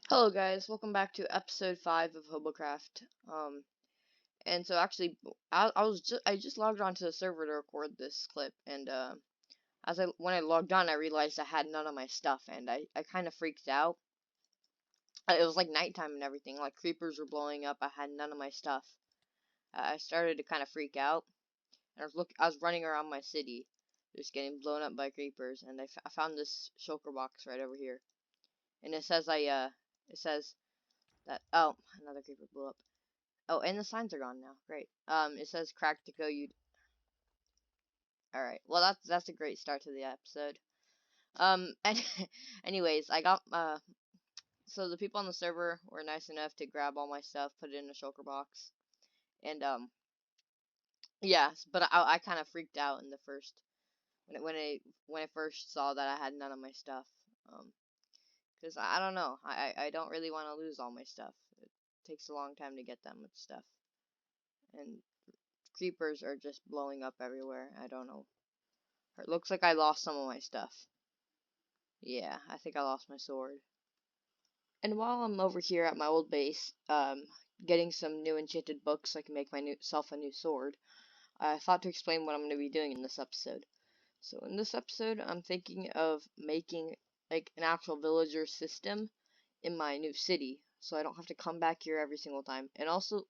Hello guys, welcome back to episode 5 of Hobocraft. And so actually, I just logged onto the server to record this clip, and when I logged on, I realized I had none of my stuff, and I kind of freaked out. It was like nighttime and everything, like creepers were blowing up. I had none of my stuff. I started to kind of freak out, and I was running around my city, just getting blown up by creepers, and I found this shulker box right over here, and it says that another creeper blew up. Oh, and the signs are gone now. Great. It says crack to go. You. All right. Well, that's a great start to the episode. And anyways, I got So the people on the server were nice enough to grab all my stuff, put it in a shulker box, and yeah. But I kind of freaked out in the first when I first saw that I had none of my stuff. Because I don't know. I don't really want to lose all my stuff. It takes a long time to get that much stuff, and creepers are just blowing up everywhere. I don't know. It looks like I lost some of my stuff. Yeah, I think I lost my sword. And while I'm over here at my old base, getting some new enchanted books so I can make myself a new sword, I thought to explain what I'm going to be doing in this episode. So in this episode, I'm thinking of making like an actual villager system in my new city, so I don't have to come back here every single time. And I also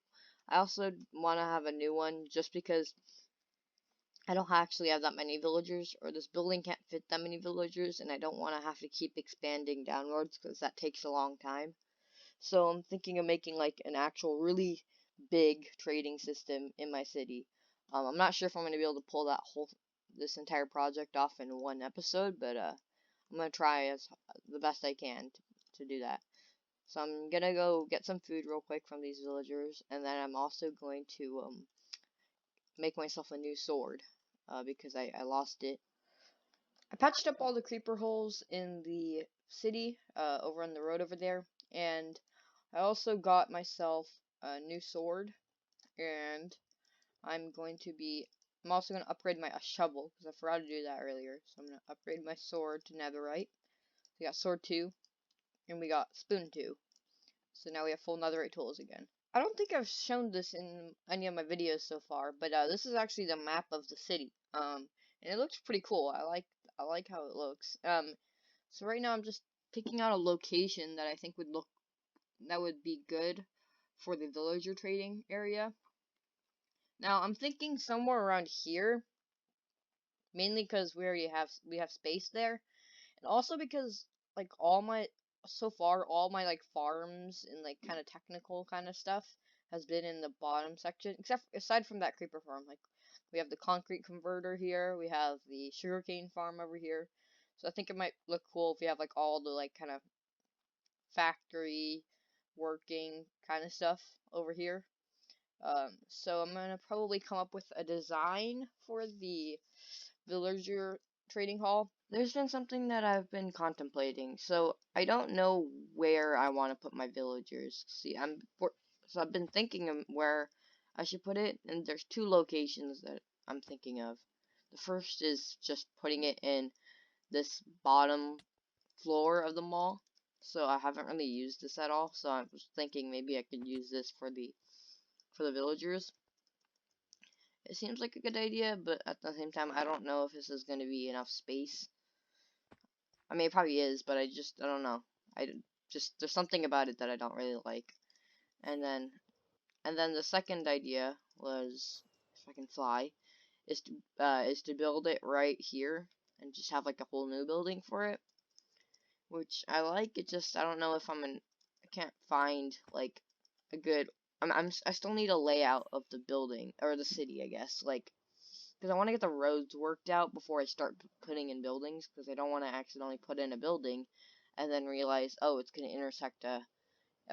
want to have a new one just because I don't actually have that many villagers, or this building can't fit that many villagers, and I don't want to have to keep expanding downwards because that takes a long time. So I'm thinking of making like an actual really big trading system in my city. I'm not sure if I'm going to be able to pull this entire project off in one episode, but I'm going to try the best I can to do that. So I'm going to go get some food real quick from these villagers, and then I'm also going to make myself a new sword because I lost it. I patched up all the creeper holes in the city over on the road over there, and I also got myself a new sword, and I'm also going to upgrade my shovel because I forgot to do that earlier. So I'm going to upgrade my sword to netherite. We got sword 2, and we got spoon 2. So now we have full netherite tools again. I don't think I've shown this in any of my videos so far, but this is actually the map of the city. And it looks pretty cool. I like how it looks. So right now I'm just picking out a location that I think that would be good for the villager trading area. Now I'm thinking somewhere around here, mainly because we have space there, and also because like all my like farms and like kind of technical kind of stuff has been in the bottom section, except aside from that creeper farm. Like we have the concrete converter here, we have the sugarcane farm over here. So I think it might look cool if we have like all the like kind of factory working kind of stuff over here. So I'm gonna probably come up with a design for the villager trading hall. There's been something that I've been contemplating. So I don't know where I want to put my villagers. So I've been thinking of where I should put it, and there's two locations that I'm thinking of. The first is just putting it in this bottom floor of the mall. So I haven't really used this at all. So I was thinking maybe I could use this for the villagers. It seems like a good idea, but at the same time, I don't know if this is going to be enough space. I mean, it probably is, but I don't know. There's something about it that I don't really like. And then the second idea was, if I can fly, is to build it right here and just have like a whole new building for it, which I like. I don't know if I can't find like a good. I still need a layout of the building or the city, I guess. Like, because I want to get the roads worked out before I start putting in buildings, because I don't want to accidentally put in a building and then realize, oh, it's going to intersect a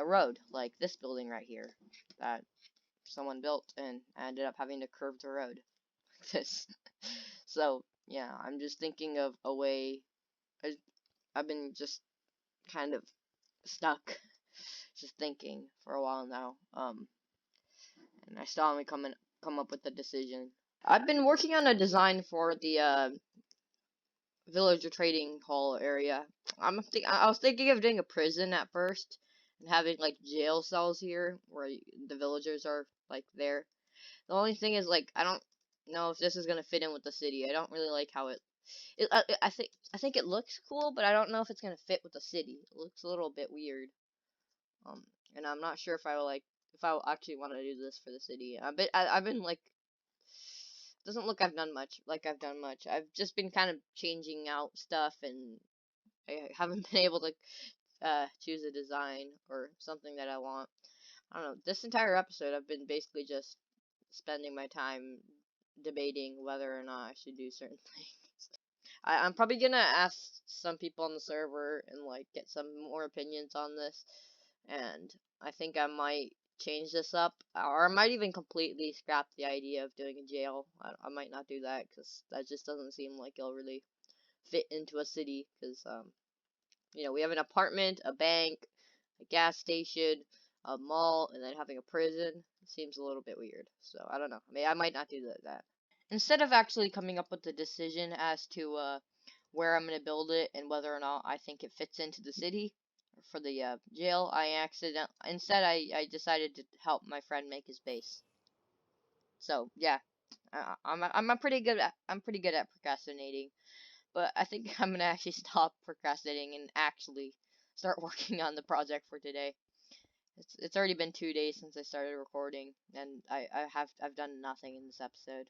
road, like this building right here that someone built, and I ended up having to curve the road like this. So, yeah, I'm just thinking of a way. I, I've been just kind of stuck, just thinking for a while now. And I still haven't come up with a decision. I've been working on a design for the villager trading hall area. I was thinking of doing a prison at first, and having like jail cells here where the villagers are like there. The only thing is like I don't know if this is gonna fit in with the city. I don't really like how I think it looks cool, but I don't know if it's gonna fit with the city. It looks a little bit weird. Um, and I'm not sure if I will actually want to do this for the city. I've been like doesn't look I've done much. I've just been kind of changing out stuff, and I haven't been able to choose a design or something that I want. I don't know. This entire episode, I've been basically just spending my time debating whether or not I should do certain things. I'm probably gonna ask some people on the server and like get some more opinions on this, and I think I might change this up, or I might even completely scrap the idea of doing a jail. I might not do that because that just doesn't seem like it'll really fit into a city. Because we have an apartment, a bank, a gas station, a mall, and then having a prison seems a little bit weird. So I don't know. I mean, I might not do that. Instead of actually coming up with the decision as to where I'm gonna build it and whether or not I think it fits into the city for the jail, I decided to help my friend make his base. So yeah, I'm pretty good at procrastinating, but I think I'm gonna actually stop procrastinating and actually start working on the project for today. It's already been 2 days since I started recording, and I've done nothing in this episode.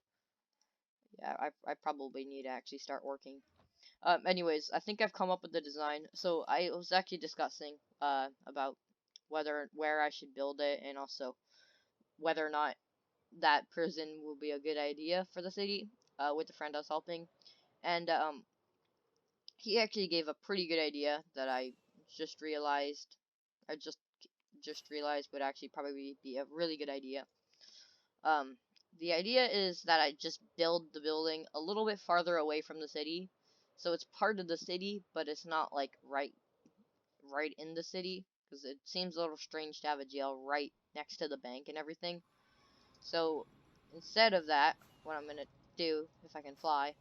Yeah, I probably need to actually start working. Anyways, I think I've come up with the design. So I was actually discussing about where I should build it, and also whether or not that prison will be a good idea for the city. With the friend I was helping, and he actually gave a pretty good idea that just realized, I just realized would actually probably be a really good idea. Um, the idea is that I just build the building a little bit farther away from the city, so it's part of the city, but it's not like right in the city, because it seems a little strange to have a jail right next to the bank and everything. So instead of that, what I'm gonna do, if I can fly,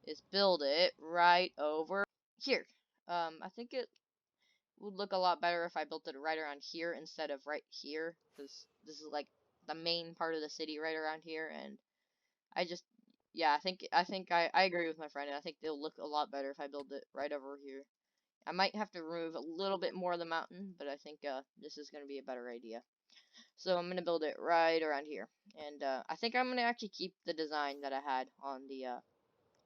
is build it right over here. I think it would look a lot better if I built it right around here instead of right here, because this is like the main part of the city right around here, and I just, yeah, I agree with my friend, and I think it'll look a lot better if I build it right over here. I might have to remove a little bit more of the mountain, but I think this is going to be a better idea. So I'm going to build it right around here, and I think I'm going to actually keep the design that I had on the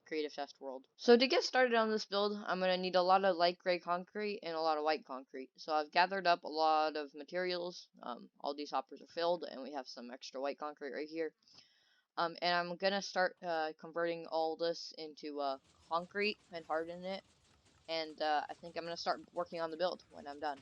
Creative Test World. So to get started on this build, I'm going to need a lot of light gray concrete and a lot of white concrete. So I've gathered up a lot of materials. All these hoppers are filled, and we have some extra white concrete right here. And I'm gonna start converting all this into concrete and harden it. And I think I'm gonna start working on the build when I'm done.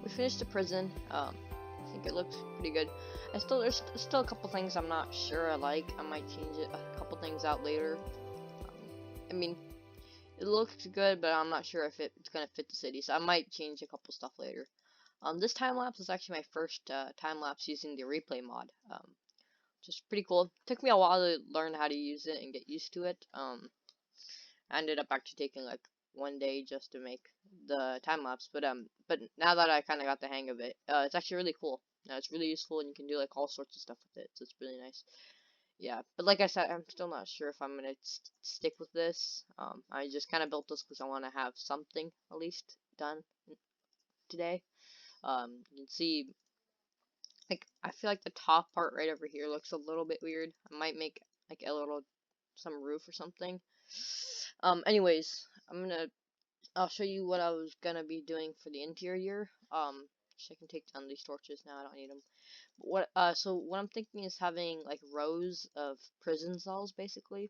we finished the prison. I think it looks pretty good. There's still a couple things I'm not sure I like. I might change a couple things out later. I mean, it looks good, but I'm not sure if it's gonna fit the city, so I might change a couple stuff later. This time lapse is actually my first time lapse using the replay mod. Which is pretty cool. Took me a while to learn how to use it and get used to it. I ended up actually taking like 1 day just to make the time lapse, but now that I kind of got the hang of it, it's actually really cool. It's really useful, and you can do like all sorts of stuff with it, so it's really nice. Yeah, but like I said, I'm still not sure if I'm gonna stick with this. I just kind of built this because I want to have something at least done today. You can see, like, I feel like the top part right over here looks a little bit weird. I might make like some roof or something. Anyways, I'll show you what I was gonna be doing for the interior. So I can take down these torches now. I don't need them. So what I'm thinking is having like rows of prison cells, basically,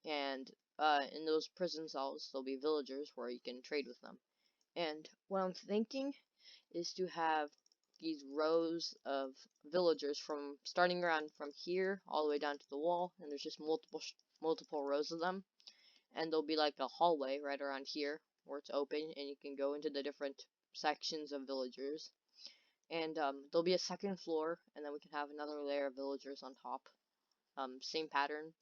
and in those prison cells there'll be villagers where you can trade with them. And what I'm thinking is to have these rows of villagers from starting around from here all the way down to the wall, and there's just multiple rows of them, and there'll be like a hallway right around here where it's open, and you can go into the different sections of villagers. And there'll be a second floor, and then we can have another layer of villagers on top. Same pattern.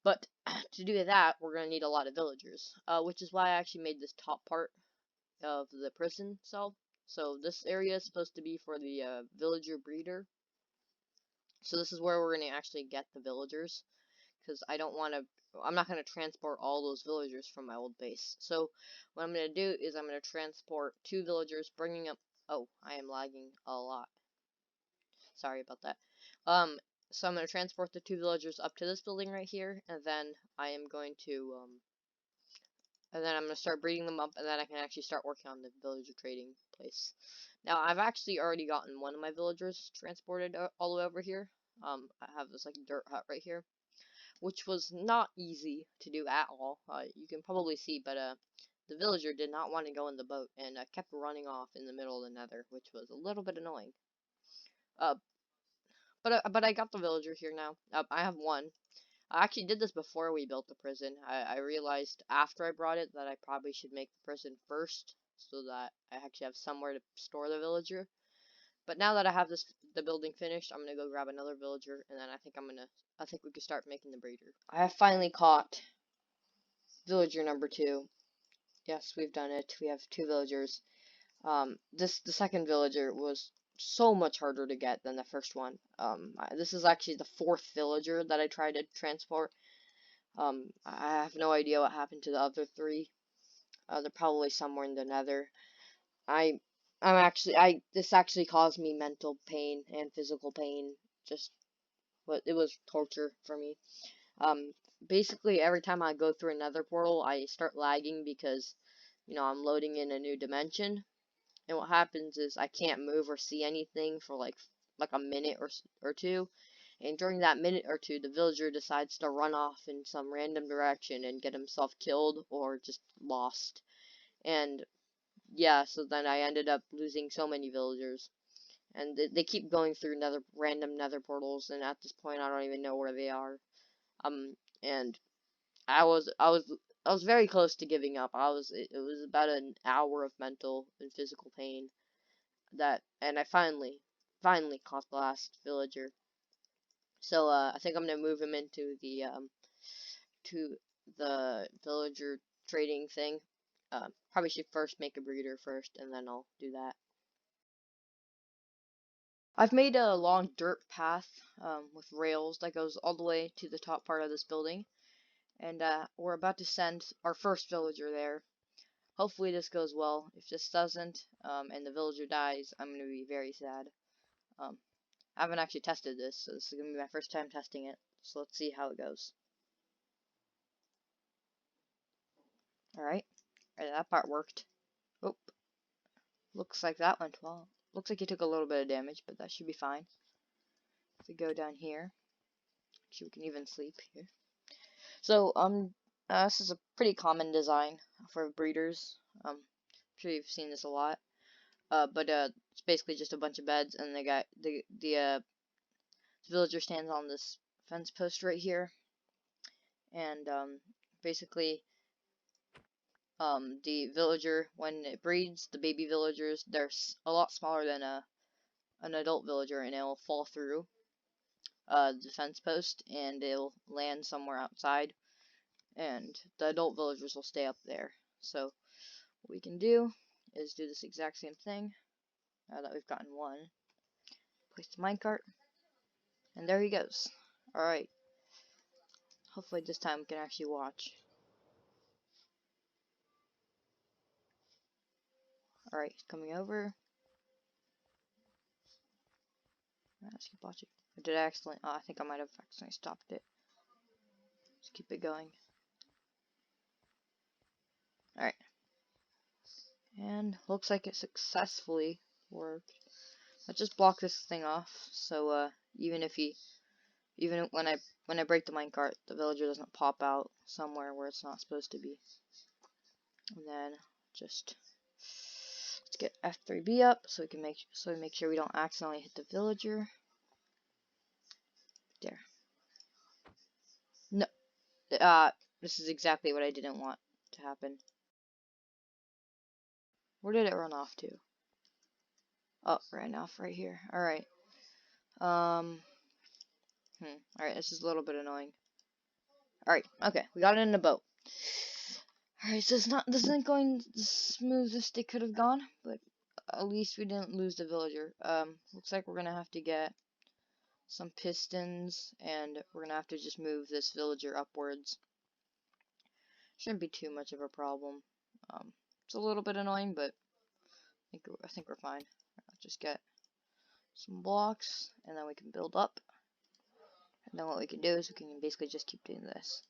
But to do that, we're gonna need a lot of villagers, which is why I actually made this top part of the prison cell. So this area is supposed to be for the villager breeder. So this is where we're gonna actually get the villagers, because I'm not gonna transport all those villagers from my old base. So what I'm gonna do is I'm gonna transport 2 villagers, bringing up. Oh, I am lagging a lot. Sorry about that. So I'm gonna transport the 2 villagers up to this building right here, and then I'm going to start breeding them up, and then I can actually start working on the villager trading place. Now, I've actually already gotten one of my villagers transported all the way over here. I have this like dirt hut right here, which was not easy to do at all. You can probably see, but the villager did not want to go in the boat, and kept running off in the middle of the nether, which was a little bit annoying. But I got the villager here now. I have one. I actually did this before we built the prison. I realized after I brought it that I probably should make the prison first, so that I actually have somewhere to store the villager. But now that I have the building finished, I'm gonna go grab another villager, and then I think we can start making the breeder. I have finally caught villager number 2. Yes, we've done it. We have 2 villagers. The second villager was so much harder to get than the first one. This is actually the 4th villager that I tried to transport. I have no idea what happened to the other 3. They're probably somewhere in the nether. This actually caused me mental pain and physical pain. But it was torture for me. Basically every time I go through another portal, I start lagging because, I'm loading in a new dimension. And what happens is I can't move or see anything for like a minute or two. And during that minute or two, the villager decides to run off in some random direction and get himself killed or just lost. And yeah, so then I ended up losing so many villagers. And they keep going through random nether portals, and at this point I don't even know where they are. And I was very close to giving up. It was about an hour of mental and physical pain, and I finally caught the last villager. So I think I'm gonna move him into to the villager trading thing. Probably should first make a breeder first, and then I'll do that. I've made a long dirt path with rails that goes all the way to the top part of this building, and we're about to send our first villager there. Hopefully this goes well. If this doesn't, and the villager dies, I'm gonna be very sad. I haven't actually tested this, so this is gonna be my first time testing it. So let's see how it goes. Alright, that part worked. Oh, looks like that went well. Looks like he took a little bit of damage, but that should be fine. If we go down here, actually we can even sleep here. So, this is a pretty common design for breeders. I'm sure you've seen this a lot. but it's basically just a bunch of beds, and the villager stands on this fence post right here, and basically the villager, when it breeds, the baby villagers, they're a lot smaller than an adult villager, and it'll fall through the fence post, and it'll land somewhere outside, and the adult villagers will stay up there. So what we can do is do this exact same thing. Now that we've gotten one, place the minecart, and there he goes. Alright, hopefully this time we can actually watch. Alright, he's coming over. Let's keep watching. Did I accidentally? Oh, I think I might have accidentally stopped it. Let's keep it going. Alright. And looks like it successfully worked. Let's just block this thing off, so even when I break the minecart, the villager doesn't pop out somewhere where it's not supposed to be. And then just let's get F3B up so we make sure we don't accidentally hit the villager. There. No. This is exactly what I didn't want to happen. Where did it run off to? Oh, ran off right here. Alright. Alright, this is a little bit annoying. Alright, okay, we got it in the boat. Alright, so this isn't going the smoothest it could have gone, but at least we didn't lose the villager. Looks like we're gonna have to get some pistons, and we're gonna have to just move this villager upwards. Shouldn't be too much of a problem. It's a little bit annoying, but I think we're fine. Let's just get some blocks, and then we can build up. And then what we can do is we can basically just keep doing this.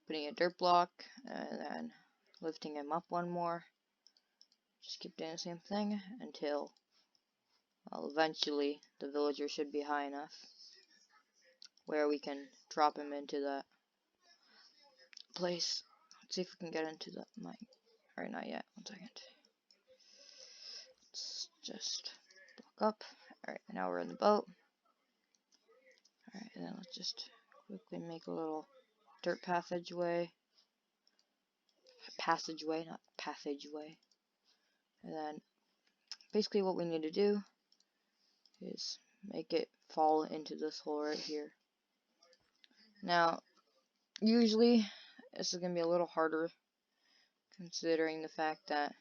Putting a dirt block, and then lifting him up one more. Just keep doing the same thing until, well, eventually the villager should be high enough where we can drop him into that place. Let's see if we can get into the mine. Alright, not yet. 1 second. Let's just block up. Alright, now we're in the boat. Alright, and then let's just quickly make a little dirt passageway. Not passageway. And then basically what we need to do is make it fall into this hole right here. Now, usually this is going to be a little harder considering the fact that,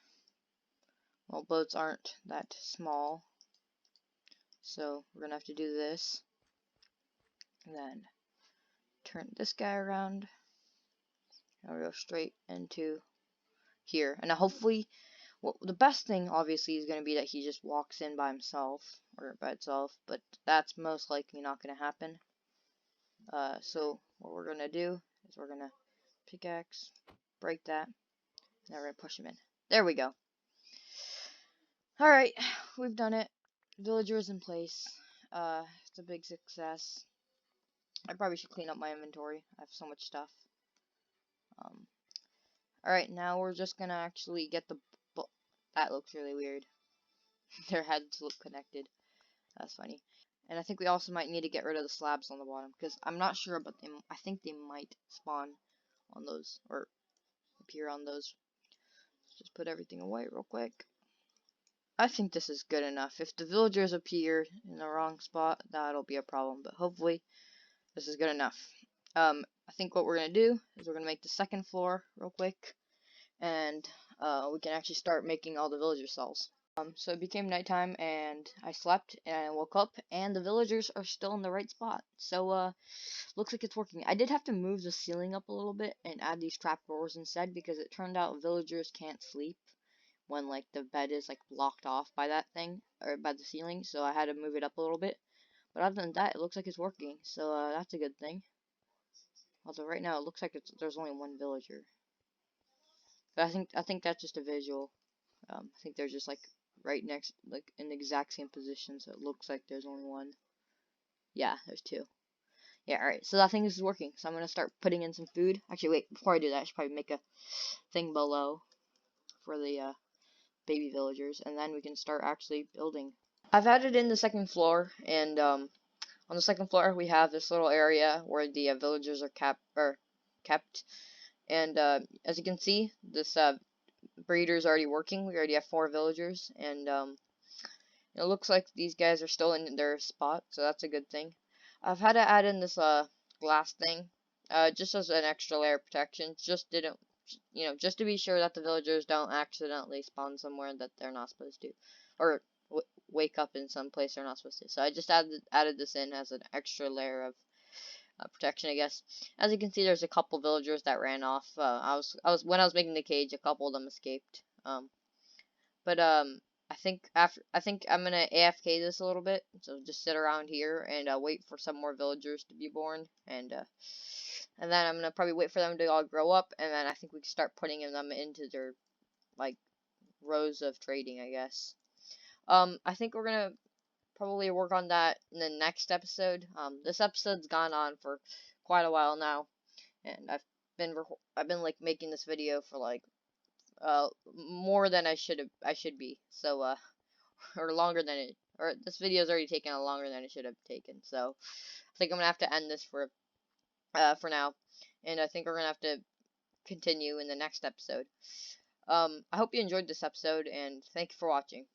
well, boats aren't that small. So we're going to have to do this. And then turn this guy around. And we'll go straight into here. And now hopefully, well, the best thing obviously is going to be that he just walks in by himself or by itself, but that's most likely not going to happen. So what we're going to do is we're going to pickaxe, break that, and then we're going to push him in. There we go. Alright, we've done it. Villager is in place. It's a big success. I probably should clean up my inventory. I have so much stuff. Alright, now we're just gonna actually get the... That looks really weird. Their heads look connected. That's funny. And I think we also might need to get rid of the slabs on the bottom, because I'm not sure about them. I think they might spawn on those, or appear on those. Let's just put everything away real quick. I think this is good enough. If the villagers appear in the wrong spot, that'll be a problem, but hopefully this is good enough. I think what we're going to do is we're going to make the second floor real quick, and we can actually start making all the villager cells. So it became nighttime, and I slept, and I woke up, and the villagers are still in the right spot. So, looks like it's working. I did have to move the ceiling up a little bit and add these trapdoors instead, because it turned out villagers can't sleep when, like, the bed is, like, blocked off by that thing, or by the ceiling, so I had to move it up a little bit. But other than that, it looks like it's working, so, that's a good thing. Although right now, it looks like there's only one villager. But I think that's just a visual. I think they're just, like, right next, like, in the exact same position, so it looks like there's only one. Yeah, there's two. Yeah, alright, so I think this is working, so I'm gonna start putting in some food. Actually, wait, before I do that, I should probably make a thing below for the baby villagers, and then we can start actually building. I've added in the second floor, and on the second floor we have this little area where the villagers are kept, and as you can see, this breeder is already working. We already have 4 villagers, and it looks like these guys are still in their spot, so that's a good thing. I've had to add in this glass thing, just as an extra layer of protection. Just didn't, just to be sure that the villagers don't accidentally spawn somewhere that they're not supposed to, or wake up in some place they're not supposed to. So I just added this in as an extra layer of protection, I guess. As you can see, there's a couple villagers that ran off. When I was making the cage, a couple of them escaped. But I think I'm gonna AFK this a little bit, so just sit around here and wait for some more villagers to be born, and then I'm gonna probably wait for them to all grow up, and then I think we can start putting them into their like rows of trading, I guess. I think we're gonna probably work on that in the next episode. This episode's gone on for quite a while now, and I've been like making this video for like more than I should be. So or longer than it, or this video's already taken a longer than it should have taken. So I think I'm gonna have to end this for now, and I think we're gonna have to continue in the next episode. I hope you enjoyed this episode, and thank you for watching.